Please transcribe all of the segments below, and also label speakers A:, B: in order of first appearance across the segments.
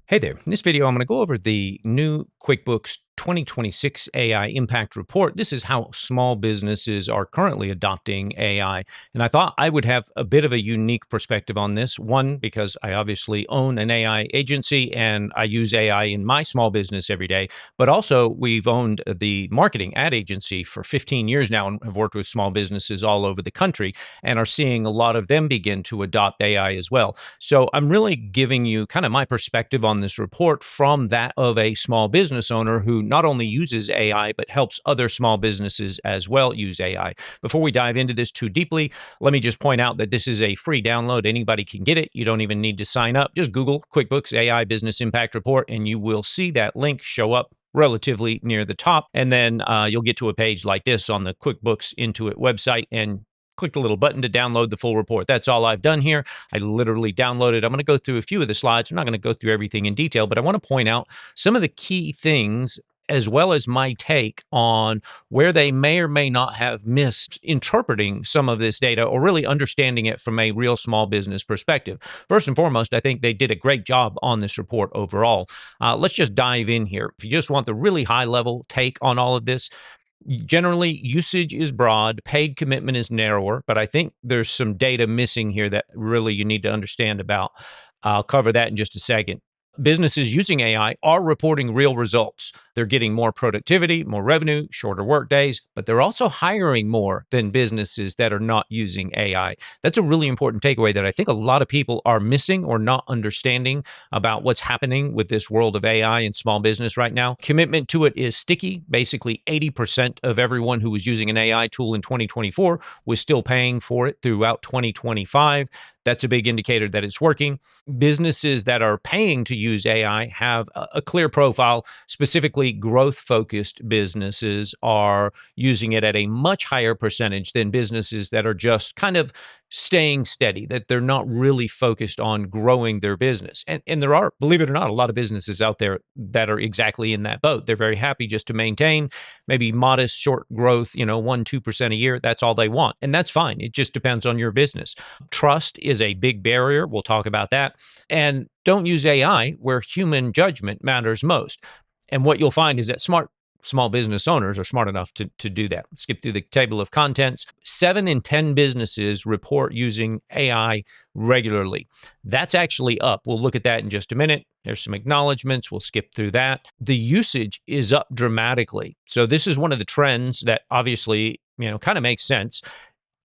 A: Hey there. In this video, I'm going to go over the new QuickBooks 2026 AI Impact Report. This is how small businesses are currently adopting AI. And I thought I would have a bit of a unique perspective on this. One, because I obviously own an AI agency and I use AI in my small business every day. But also, we've owned the marketing ad agency for 15 years now and have worked with small businesses all over the country and are seeing a lot of them begin to adopt AI as well. So I'm really giving you kind of my perspective on this report from that of a small business owner who not only uses AI, but helps other small businesses as well use AI. Before we dive into this too deeply, let me just point out that this is a free download. Anybody can get it. You don't even need to sign up. Just Google QuickBooks AI Business Impact Report, and you will see that link show up relatively near the top. And then you'll get to a page like this on the QuickBooks Intuit website, and click the little button to download the full report. That's all I've done here. I literally downloaded. I'm going to go through a few of the slides. I'm not going to go through everything in detail, but I want to point out some of the key things as well as my take on where they may or may not have missed interpreting some of this data or really understanding it from a real small business perspective. First and foremost, I think they did a great job on this report overall. Let's just dive in here. If you just want the really high level take on all of this, generally usage is broad, paid commitment is narrower, but I think there's some data missing here that really you need to understand about. I'll cover that in just a second. Businesses using AI are reporting real results. They're getting more productivity, more revenue, shorter work days, but they're also hiring more than businesses that are not using AI. That's a really important takeaway that I think a lot of people are missing or not understanding about what's happening with this world of AI and small business right now. Commitment to it is sticky. Basically, 80% of everyone who was using an AI tool in 2024 was still paying for it throughout 2025. That's a big indicator that it's working. Businesses that are paying to use AI have a clear profile. Specifically, growth focused businesses are using it at a much higher percentage than businesses that are just kind of staying steady, that they're not really focused on growing their business. And there are, believe it or not, a lot of businesses out there that are exactly in that boat. They're very happy just to maintain maybe modest short growth, 1-2% a year. That's all they want. And that's fine. It just depends on your business. Trust is a big barrier. We'll talk about that. And don't use AI where human judgment matters most. And what you'll find is that small business owners are smart enough to do that. Skip through the table of contents. 7 in 10 businesses report using AI regularly. That's actually up. We'll look at that in just a minute. There's some acknowledgments. We'll skip through that. The usage is up dramatically. So this is one of the trends that obviously, kind of makes sense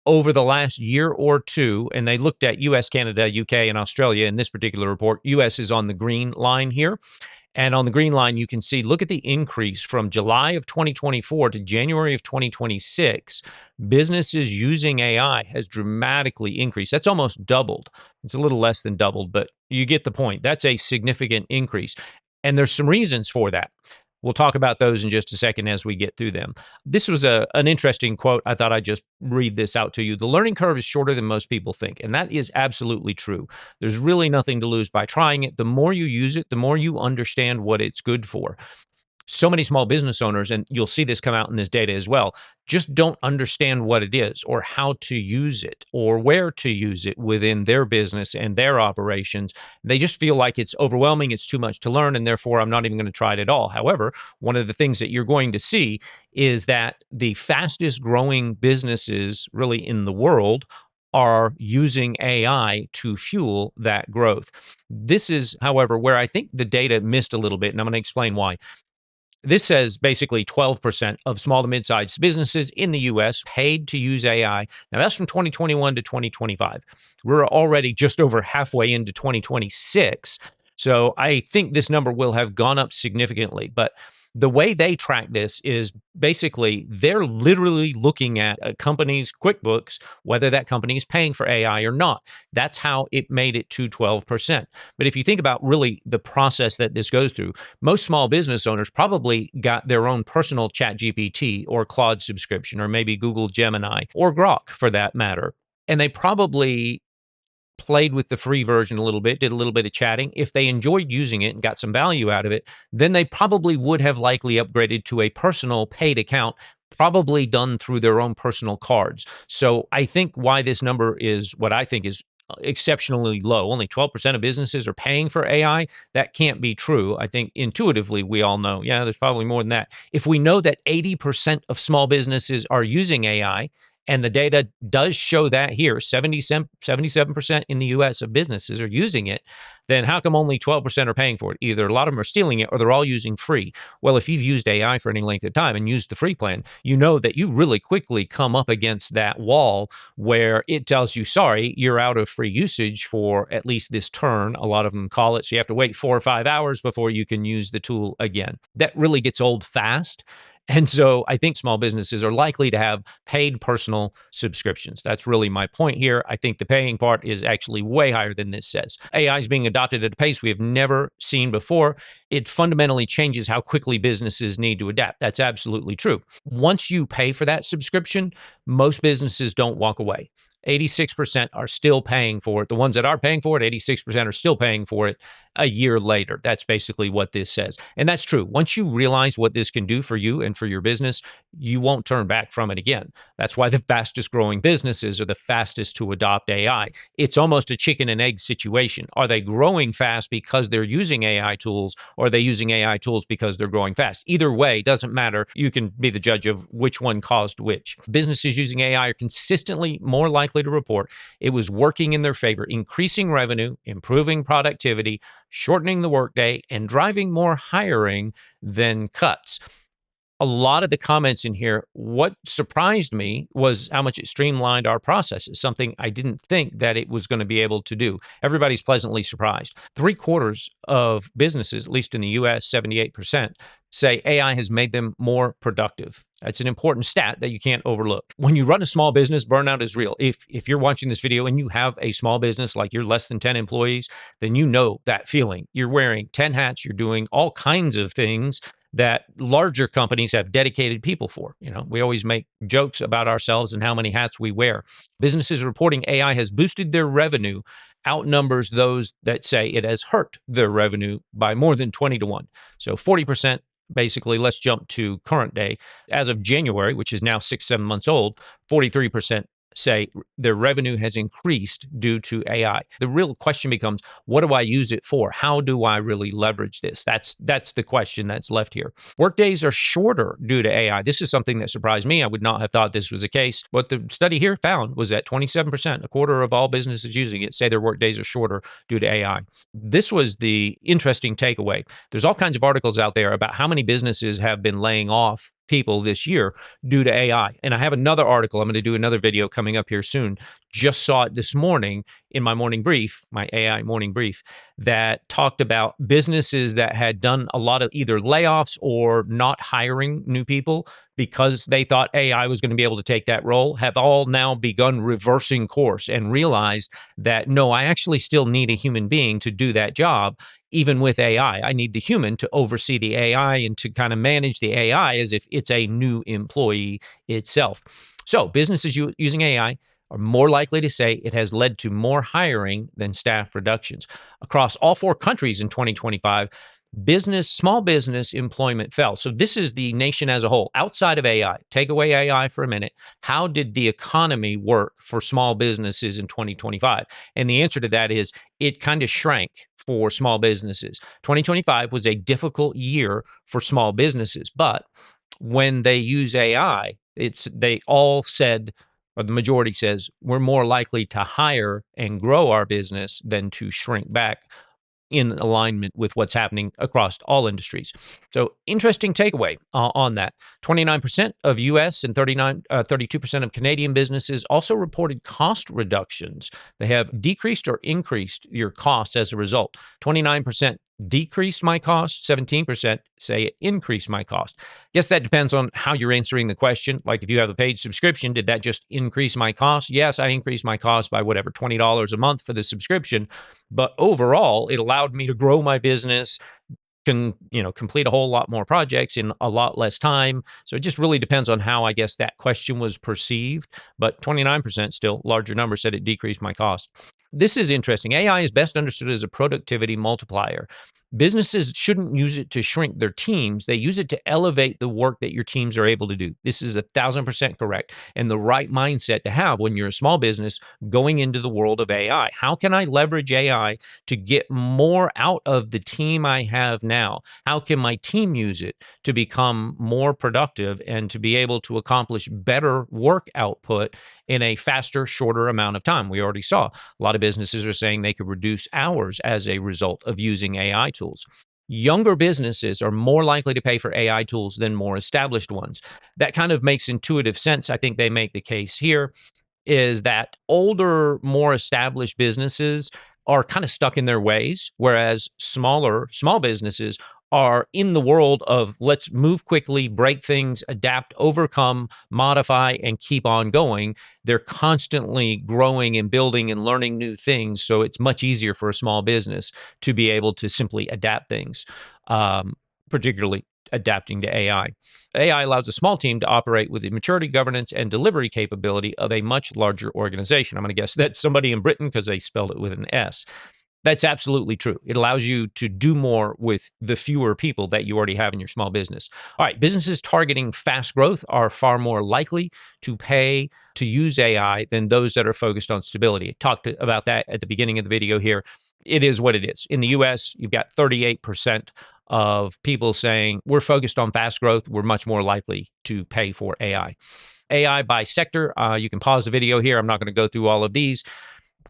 A: over the last year or two, and they looked at US, Canada, UK, and Australia in this particular report. US is on the green line here. And on the green line, you can see, look at the increase from July of 2024 to January of 2026. Businesses using AI has dramatically increased. That's almost doubled. It's a little less than doubled, but you get the point. That's a significant increase. And there's some reasons for that. We'll talk about those in just a second as we get through them. This was an interesting quote. I thought I'd just read this out to you. The learning curve is shorter than most people think, and that is absolutely true. There's really nothing to lose by trying it. The more you use it, the more you understand what it's good for. So many small business owners, and you'll see this come out in this data as well, just don't understand what it is or how to use it or where to use it within their business and their operations. They just feel like it's overwhelming, it's too much to learn, and therefore I'm not even going to try it at all. However, one of the things that you're going to see is that the fastest growing businesses really in the world are using AI to fuel that growth. This is, however, where I think the data missed a little bit, and I'm going to explain why. This says basically 12% of small to mid-sized businesses in the US paid to use AI. Now that's from 2021 to 2025. We're already just over halfway into 2026. So I think this number will have gone up significantly. But the way they track this is basically they're literally looking at a company's QuickBooks, whether that company is paying for AI or not. That's how it made it to 12%. But if you think about really the process that this goes through, most small business owners probably got their own personal ChatGPT or Claude subscription, or maybe Google Gemini or Grok for that matter. And they probably played with the free version a little bit, did a little bit of chatting. If they enjoyed using it and got some value out of it, then they probably would have likely upgraded to a personal paid account, probably done through their own personal cards. So I think why this number is what I think is exceptionally low. Only 12% of businesses are paying for AI. That can't be true. I think intuitively we all know, yeah, there's probably more than that. If we know that 80% of small businesses are using AI, and the data does show that here, 77% in the US of businesses are using it, then how come only 12% are paying for it? Either a lot of them are stealing it or they're all using free. Well, if you've used AI for any length of time and used the free plan, you know that you really quickly come up against that wall where it tells you, sorry, you're out of free usage for at least this turn. A lot of them call it. So you have to wait 4 or 5 hours before you can use the tool again. That really gets old fast. And so I think small businesses are likely to have paid personal subscriptions. That's really my point here. I think the paying part is actually way higher than this says. AI is being adopted at a pace we have never seen before. It fundamentally changes how quickly businesses need to adapt. That's absolutely true. Once you pay for that subscription, most businesses don't walk away. 86% are still paying for it. The ones that are paying for it, 86% are still paying for it a year later. That's basically what this says. And that's true. Once you realize what this can do for you and for your business, you won't turn back from it again. That's why the fastest growing businesses are the fastest to adopt AI. It's almost a chicken and egg situation. Are they growing fast because they're using AI tools, or are they using AI tools because they're growing fast? Either way, doesn't matter. You can be the judge of which one caused which. Businesses using AI are consistently more likely to report it was working in their favor, increasing revenue, improving productivity, shortening the workday, and driving more hiring than cuts. A lot of the comments in here, what surprised me was how much it streamlined our processes, something I didn't think that it was going to be able to do. Everybody's pleasantly surprised. 3/4 of businesses, at least in the US, 78%, say AI has made them more productive. That's an important stat that you can't overlook. When you run a small business, burnout is real. If you're watching this video and you have a small business, like you're less than 10 employees, then you know that feeling. You're wearing 10 hats, you're doing all kinds of things that larger companies have dedicated people for. We always make jokes about ourselves and how many hats we wear. Businesses reporting AI has boosted their revenue outnumbers those that say it has hurt their revenue by more than 20 to 1. So 40%. Basically, let's jump to current day. As of January, which is now 6, 7 months old, 43% say their revenue has increased due to AI. The real question becomes, what do I use it for? How do I really leverage this? That's the question that's left here. Workdays are shorter due to AI. This is something that surprised me. I would not have thought this was the case. What the study here found was that 27%, a quarter of all businesses using it, say their workdays are shorter due to AI. This was the interesting takeaway. There's all kinds of articles out there about how many businesses have been laying off people this year due to AI. And I have another article. I'm going to do another video coming up here soon. Just saw it this morning in my morning brief, my AI morning brief, that talked about businesses that had done a lot of either layoffs or not hiring new people because they thought AI was going to be able to take that role, have all now begun reversing course and realized that, no, I actually still need a human being to do that job. Even with AI, I need the human to oversee the AI and to kind of manage the AI as if it's a new employee itself. So businesses using AI are more likely to say it has led to more hiring than staff reductions. Across all 4 countries in 2025, small business employment fell. So this is the nation as a whole. Outside of AI, take away AI for a minute. How did the economy work for small businesses in 2025? And the answer to that is it kind of shrank for small businesses. 2025 was a difficult year for small businesses, but when they use AI, they all said, or the majority says, we're more likely to hire and grow our business than to shrink back in alignment with what's happening across all industries. So interesting takeaway on that. 29% of US and 32% of Canadian businesses also reported cost reductions. They have decreased or increased your costs as a result. 29% decreased my cost, 17% say it increased my cost. Guess that depends on how you're answering the question. Like if you have a paid subscription, did that just increase my cost? Yes, I increased my cost by whatever, $20 a month for the subscription. But overall, it allowed me to grow my business, complete a whole lot more projects in a lot less time. So it just really depends on how, I guess, that question was perceived. But 29%, still larger number, said it decreased my cost. This is interesting. AI is best understood as a productivity multiplier. Businesses shouldn't use it to shrink their teams. They use it to elevate the work that your teams are able to do. This is 1,000% correct and the right mindset to have when you're a small business going into the world of AI. How can I leverage AI to get more out of the team I have now? How can my team use it to become more productive and to be able to accomplish better work output in a faster, shorter amount of time? We already saw a lot of businesses are saying they could reduce hours as a result of using AI tools. Younger businesses are more likely to pay for AI tools than more established ones. That kind of makes intuitive sense. I think they make the case here is that older, more established businesses are kind of stuck in their ways, whereas small businesses are in the world of let's move quickly, break things, adapt, overcome, modify, and keep on going. They're constantly growing and building and learning new things. So it's much easier for a small business to be able to simply adapt things, particularly adapting to AI. AI allows a small team to operate with the maturity, governance, and delivery capability of a much larger organization. I'm going to guess that's somebody in Britain because they spelled it with an S. That's absolutely true. It allows you to do more with the fewer people that you already have in your small business. All right, businesses targeting fast growth are far more likely to pay to use AI than those that are focused on stability. I talked about that at the beginning of the video here. It is what it is. In the US, you've got 38% of people saying we're focused on fast growth. We're much more likely to pay for AI. AI by sector, you can pause the video here. I'm not going to go through all of these.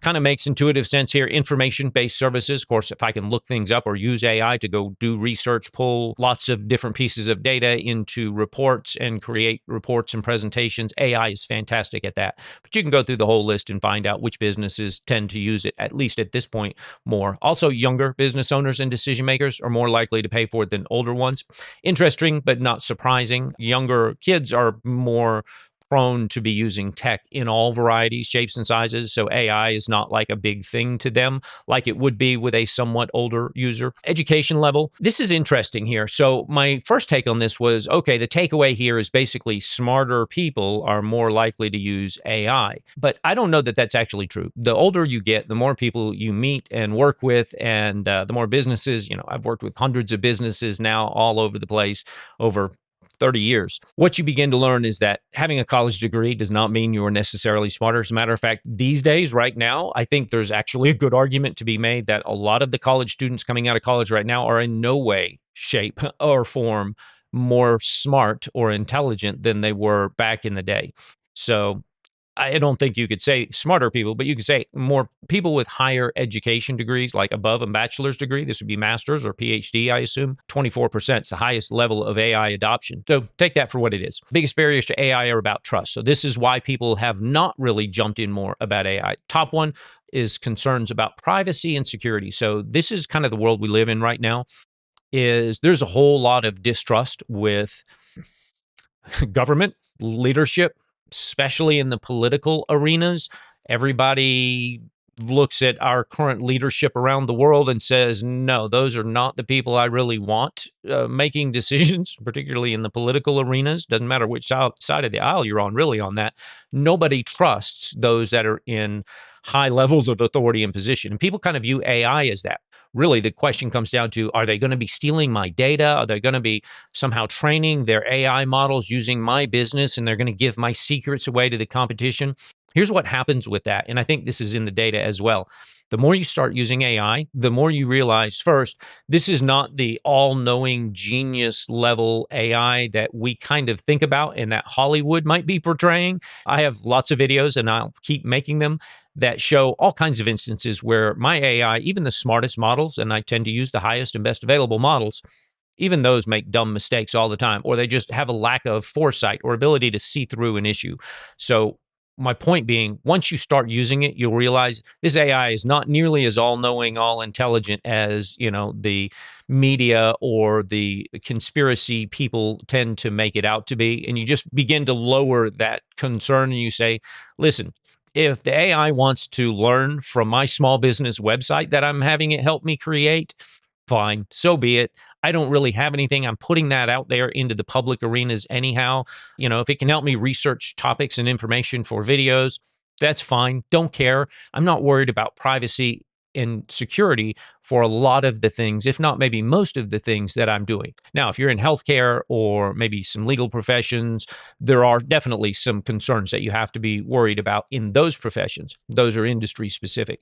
A: Kind of makes intuitive sense here. Information-based services. Of course, if I can look things up or use AI to go do research, pull lots of different pieces of data into reports and create reports and presentations, AI is fantastic at that. But you can go through the whole list and find out which businesses tend to use it, at least at this point, more. Also, younger business owners and decision makers are more likely to pay for it than older ones. Interesting, but not surprising. Younger kids are more prone to be using tech in all varieties, shapes, and sizes. So AI is not like a big thing to them like it would be with a somewhat older user. Education level. This is interesting here. So my first take on this was, okay, the takeaway here is basically smarter people are more likely to use AI. But I don't know that that's actually true. The older you get, the more people you meet and work with, and the more businesses, I've worked with hundreds of businesses now all over the place over 30 years. What you begin to learn is that having a college degree does not mean you are necessarily smarter. As a matter of fact, these days, right now, I think there's actually a good argument to be made that a lot of the college students coming out of college right now are in no way, shape, or form more smart or intelligent than they were back in the day. So I don't think you could say smarter people, but you could say more people with higher education degrees, like above a bachelor's degree. This would be master's or PhD, I assume. 24% is the highest level of AI adoption. So take that for what it is. Biggest barriers to AI are about trust. So this is why people have not really jumped in more about AI. Top one is concerns about privacy and security. So this is kind of the world we live in right now. Is there's a whole lot of distrust with government, leadership, especially in the political arenas. Everybody looks at our current leadership around the world and says, no, those are not the people I really want making decisions, particularly in the political arenas. Doesn't matter which side of the aisle you're on, really, on that. Nobody trusts those that are in high levels of authority and position. And people kind of view AI as that. Really, the question comes down to, are they going to be stealing my data? Are they going to be somehow training their AI models using my business and they're going to give my secrets away to the competition? Here's what happens with that. And I think this is in the data as well. The more you start using AI, the more you realize first, this is not the all knowing genius level AI that we kind of think about and that Hollywood might be portraying. I have lots of videos and I'll keep making them that show all kinds of instances where my AI, even the smartest models, and I tend to use the highest and best available models, even those make dumb mistakes all the time, or they just have a lack of foresight or ability to see through an issue. So my point being, once you start using it, you'll realize this AI is not nearly as all-knowing, all-intelligent as, the media or the conspiracy people tend to make it out to be. And you just begin to lower that concern and you say, listen, if the AI wants to learn from my small business website that I'm having it help me create, fine, so be it. I don't really have anything. I'm putting that out there into the public arenas anyhow. If it can help me research topics and information for videos, that's fine. Don't care. I'm not worried about privacy and security for a lot of the things, if not maybe most of the things that I'm doing. Now, if you're in healthcare or maybe some legal professions, there are definitely some concerns that you have to be worried about in those professions. Those are industry specific.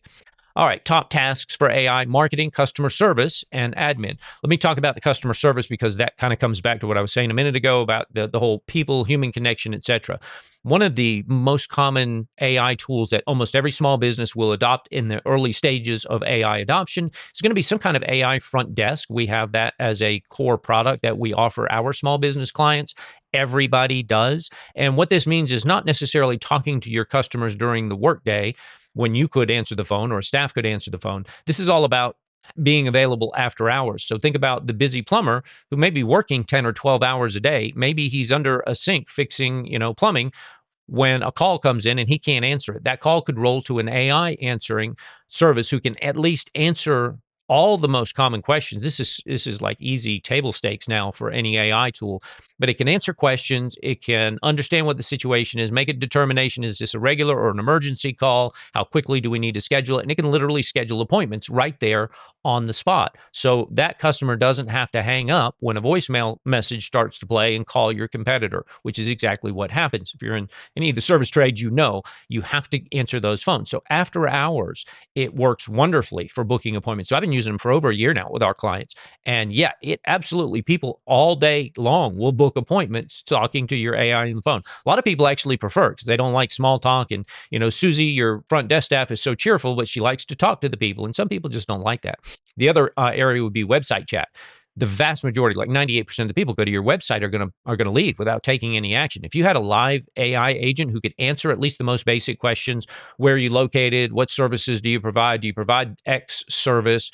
A: All right, top tasks for AI: marketing, customer service, and admin. Let me talk about the customer service because that kind of comes back to what I was saying a minute ago about the whole people, human connection, etc. One of the most common AI tools that almost every small business will adopt in the early stages of AI adoption is going to be some kind of AI front desk. We have that as a core product that we offer our small business clients. Everybody does. And what this means is not necessarily talking to your customers during the workday when you could answer the phone or staff could answer the phone. This is all about being available after hours. So think about the busy plumber who may be working 10 or 12 hours a day. Maybe he's under a sink fixing, plumbing when a call comes in and he can't answer it. That call could roll to an AI answering service who can at least answer all the most common questions. This is like easy table stakes now for any AI tool, but it can answer questions. It can understand what the situation is, make a determination: is this a regular or an emergency call? How quickly do we need to schedule it? And it can literally schedule appointments right there on the spot. So that customer doesn't have to hang up when a voicemail message starts to play and call your competitor, which is exactly what happens. If you're in any of the service trades, you have to answer those phones. So after hours, it works wonderfully for booking appointments. So I've been using them for over a year now with our clients. And yeah, it absolutely, people all day long will book appointments talking to your AI on the phone. A lot of people actually prefer because they don't like small talk. And, Susie, your front desk staff, is so cheerful, but she likes to talk to the people. And some people just don't like that. The other area would be website chat. The vast majority, like 98% of the people go to your website are gonna leave without taking any action. If you had a live AI agent who could answer at least the most basic questions: where are you located? What services do you provide? Do you provide X service?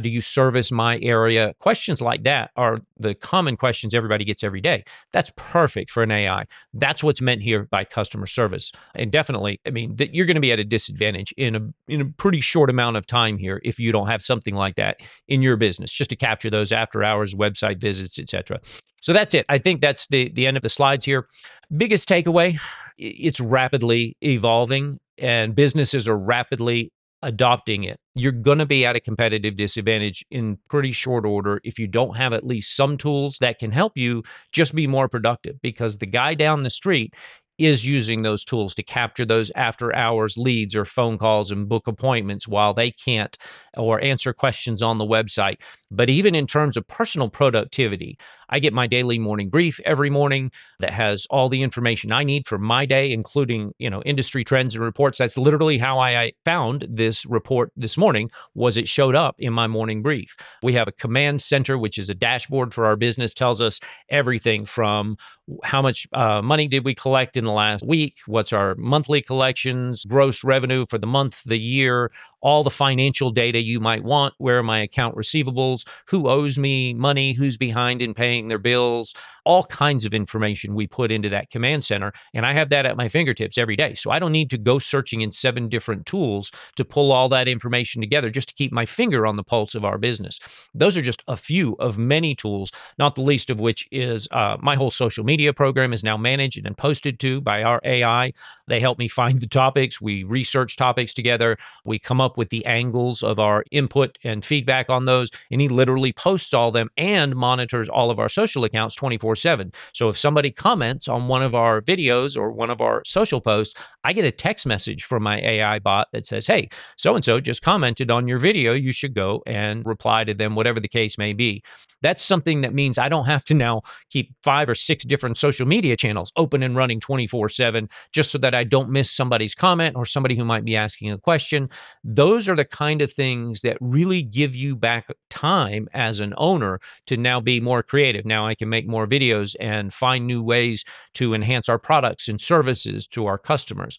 A: Do you service my area? Questions like that are the common questions everybody gets every day. That's perfect for an AI. That's what's meant here by customer service. And definitely, I mean, that you're going to be at a disadvantage in a pretty short amount of time here if you don't have something like that in your business, just to capture those after hours, website visits, etc. So that's it. I think that's the end of the slides here. Biggest takeaway: it's rapidly evolving and businesses are rapidly adopting it. You're going to be at a competitive disadvantage in pretty short order if you don't have at least some tools that can help you just be more productive, because the guy down the street is using those tools to capture those after hours leads or phone calls and book appointments while they can't, or answer questions on the website. But even in terms of personal productivity, I get my daily morning brief every morning that has all the information I need for my day, including, industry trends and reports. That's literally how I found this report this morning, was it showed up in my morning brief. We have a command center, which is a dashboard for our business, tells us everything from how much money did we collect in the last week, what's our monthly collections, gross revenue for the month, the year, all the financial data you might want: where are my account receivables, who owes me money, who's behind in paying their bills, all kinds of information we put into that command center. And I have that at my fingertips every day. So I don't need to go searching in 7 different tools to pull all that information together just to keep my finger on the pulse of our business. Those are just a few of many tools, not the least of which is my whole social media program is now managed and posted to by our AI. They help me find the topics. We research topics together. We come up with the angles of our input and feedback on those. And he literally posts all them and monitors all of our social accounts 24/7. So if somebody comments on one of our videos or one of our social posts, I get a text message from my AI bot that says, "Hey, so-and-so just commented on your video. You should go and reply to them," whatever the case may be. That's something that means I don't have to now keep 5 or 6 different social media channels open and running 24/7 just so that I don't miss somebody's comment or somebody who might be asking a question. Those are the kind of things that really give you back time as an owner to now be more creative. Now I can make more videos and find new ways to enhance our products and services to our customers.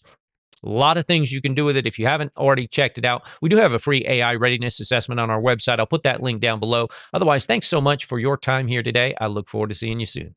A: A lot of things you can do with it. If you haven't already checked it out, we do have a free AI readiness assessment on our website. I'll put that link down below. Otherwise, thanks so much for your time here today. I look forward to seeing you soon.